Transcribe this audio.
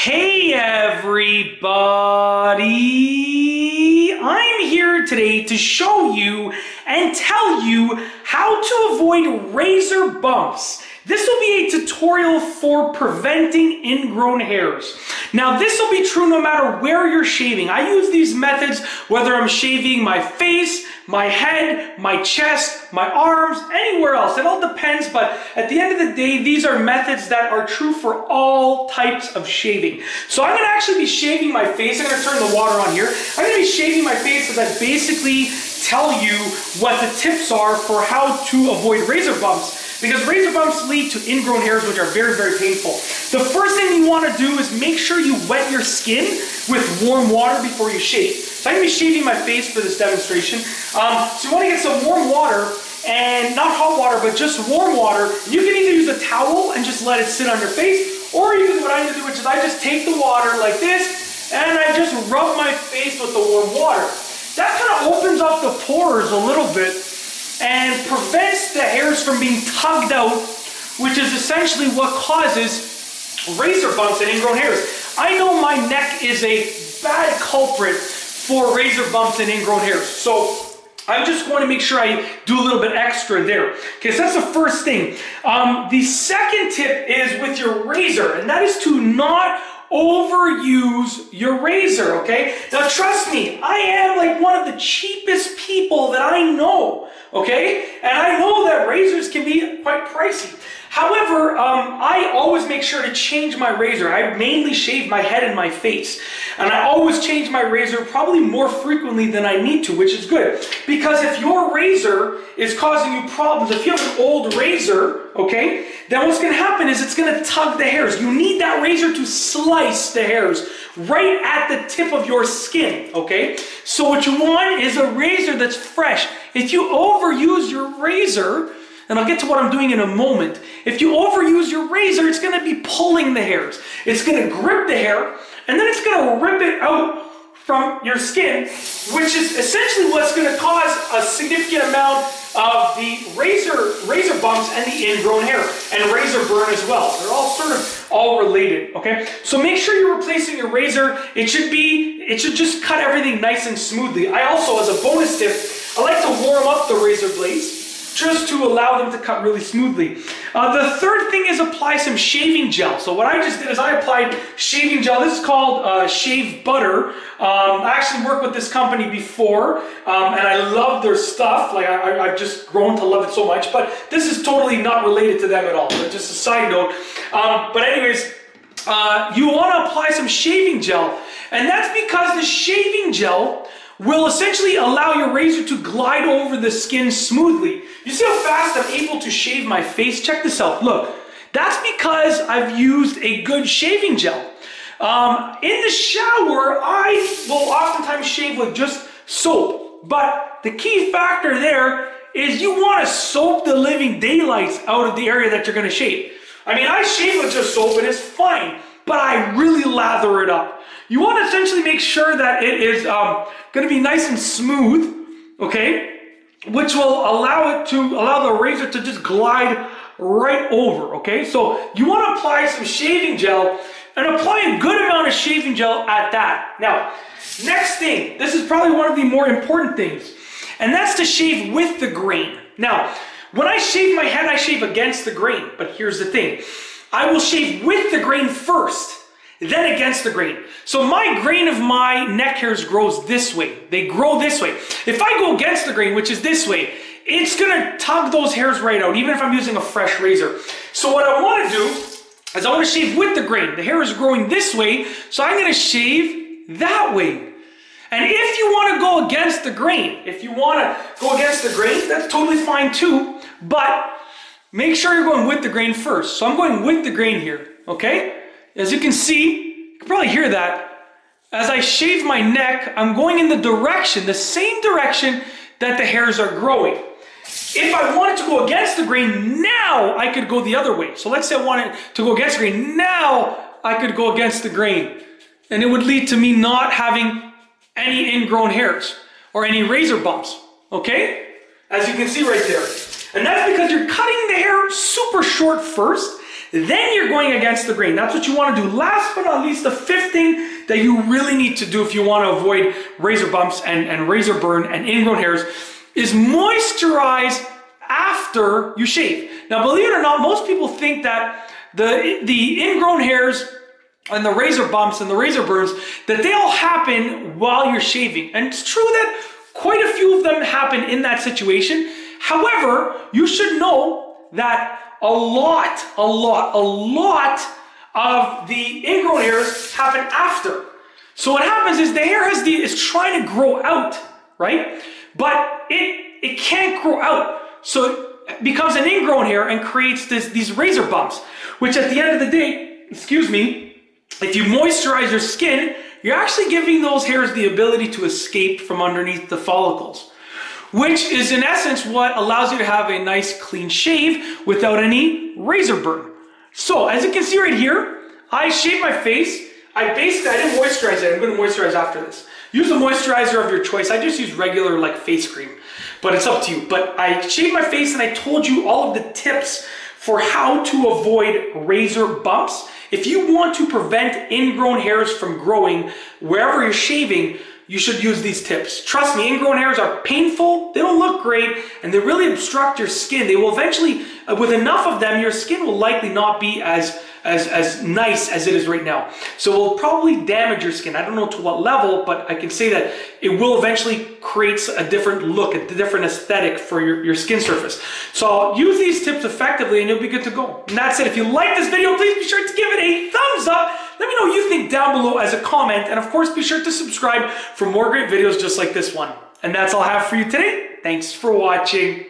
Hey everybody! I'm here today to show you and tell you how to avoid razor bumps. This will be a tutorial for preventing ingrown hairs. Now this will be true no matter where you're shaving. I use these methods whether I'm shaving my face, my head, my chest, my arms, anywhere else. It all depends, but at the end of the day, these are methods that are true for all types of shaving. So I'm gonna actually be shaving my face. I'm gonna turn the water on here. I'm gonna be shaving my face as I basically tell you what the tips are for how to avoid razor bumps. Because razor bumps lead to ingrown hairs, which are very, very painful. The first thing you want to do is make sure you wet your skin with warm water before you shave. So I'm going to be shaving my face for this demonstration. So you want to get some warm water, and not hot water, but just warm water. You can either use a towel and just let it sit on your face, or you can do what I do, which is I just take the water like this, and I just rub my face with the warm water. That kind of opens up the pores a little bit and prevents the hairs from being tugged out, which is essentially what causes razor bumps and ingrown hairs. I know my neck is a bad culprit for razor bumps and ingrown hairs, so I'm just going to make sure I do a little bit extra there. Okay, so that's the first thing. The second tip is with your razor, and that is to not overuse your razor, okay? Now trust me, I am like one of the cheapest people that I know, okay? And I know that razors can be quite pricey. However, I always make sure to change my razor. I mainly shave my head and my face. And I always change my razor probably more frequently than I need to, which is good. Because if your razor is causing you problems, if you have an old razor, okay, then what's going to happen is it's going to tug the hairs. You need that razor to slice the hairs right at the tip of your skin, okay? So what you want is a razor that's fresh. If you overuse your razor, and I'll get to what I'm doing in a moment. If you overuse your razor, it's going to be pulling the hairs. It's going to grip the hair, and then it's going to rip it out from your skin, which is essentially what's going to cause a significant amount of the razor bumps and the ingrown hair, and razor burn as well. They're all sort of all related, okay? So make sure you're replacing your razor. It should just cut everything nice and smoothly. I also, as a bonus tip, I like to warm up the razor blades, just to allow them to cut really smoothly. The third thing is apply some shaving gel. So what I just did is I applied shaving gel. This is called Shave Butter. I actually worked with this company before, and I love their stuff. Like I've just grown to love it so much, but this is totally not related to them at all. But just a side note. But anyways, you want to apply some shaving gel, and that's because the shaving gel will essentially allow your razor to glide over the skin smoothly. You see how fast I'm able to shave my face? Check this out, look. That's because I've used a good shaving gel. In the shower, I will oftentimes shave with just soap, but the key factor there is you want to soap the living daylights out of the area that you're going to shave. I mean, I shave with just soap and it's fine, but I really lather it up. You want to essentially make sure that it is going to be nice and smooth, okay? Which will allow the razor to just glide right over, okay? So you want to apply some shaving gel and apply a good amount of shaving gel at that. Now, next thing, this is probably one of the more important things, and that's to shave with the grain. Now, when I shave my head, I shave against the grain, but here's the thing. I will shave with the grain first, then against the grain. So my grain of my neck hairs grows this way. They grow this way. If I go against the grain, which is this way, it's gonna tug those hairs right out, even if I'm using a fresh razor. So what I wanna do is I wanna shave with the grain. The hair is growing this way, so I'm gonna shave that way. And if you wanna go against the grain, that's totally fine too, but make sure you're going with the grain first. So I'm going with the grain here, okay? As you can see, you can probably hear that. As I shave my neck, I'm going in the same direction that the hairs are growing. If I wanted to go against the grain, now I could go the other way. So let's say I wanted to go against the grain, now I could go against the grain. And it would lead to me not having any ingrown hairs or any razor bumps, okay? As you can see right there. And that's because you're cutting the hair super short first. then you're going against the grain. That's what you want to do. Last but not least, the fifth thing that you really need to do if you want to avoid razor bumps and razor burn and ingrown hairs is moisturize after you shave. Now, believe it or not, most people think that the ingrown hairs and the razor bumps and the razor burns, that they all happen while you're shaving. And it's true that quite a few of them happen in that situation. However, you should know that a lot of the ingrown hairs happen after. So what happens is the hair is trying to grow out, right? But it can't grow out. So it becomes an ingrown hair and creates these razor bumps, which at the end of the day, excuse me, if you moisturize your skin, you're actually giving those hairs the ability to escape from underneath the follicles, which is in essence what allows you to have a nice clean shave without any razor burn. So as you can see right here, I shaved my face. I didn't moisturize it. I'm going to moisturize after this. Use a moisturizer of your choice. I just use regular like face cream, but it's up to you. But I shaved my face and I told you all of the tips for how to avoid razor bumps. If you want to prevent ingrown hairs from growing wherever you're shaving, you should use these tips. Trust me, ingrown hairs are painful, they don't look great, and they really obstruct your skin. They will eventually, with enough of them, your skin will likely not be as nice as it is right now. So it will probably damage your skin. I don't know to what level, but I can say that it will eventually create a different look, a different aesthetic for your skin surface. So use these tips effectively and you'll be good to go. And that's it. If you like this video, please be sure to give it a thumbs up. Let me know what you think down below as a comment. And of course, be sure to subscribe for more great videos just like this one. And that's all I have for you today. Thanks for watching.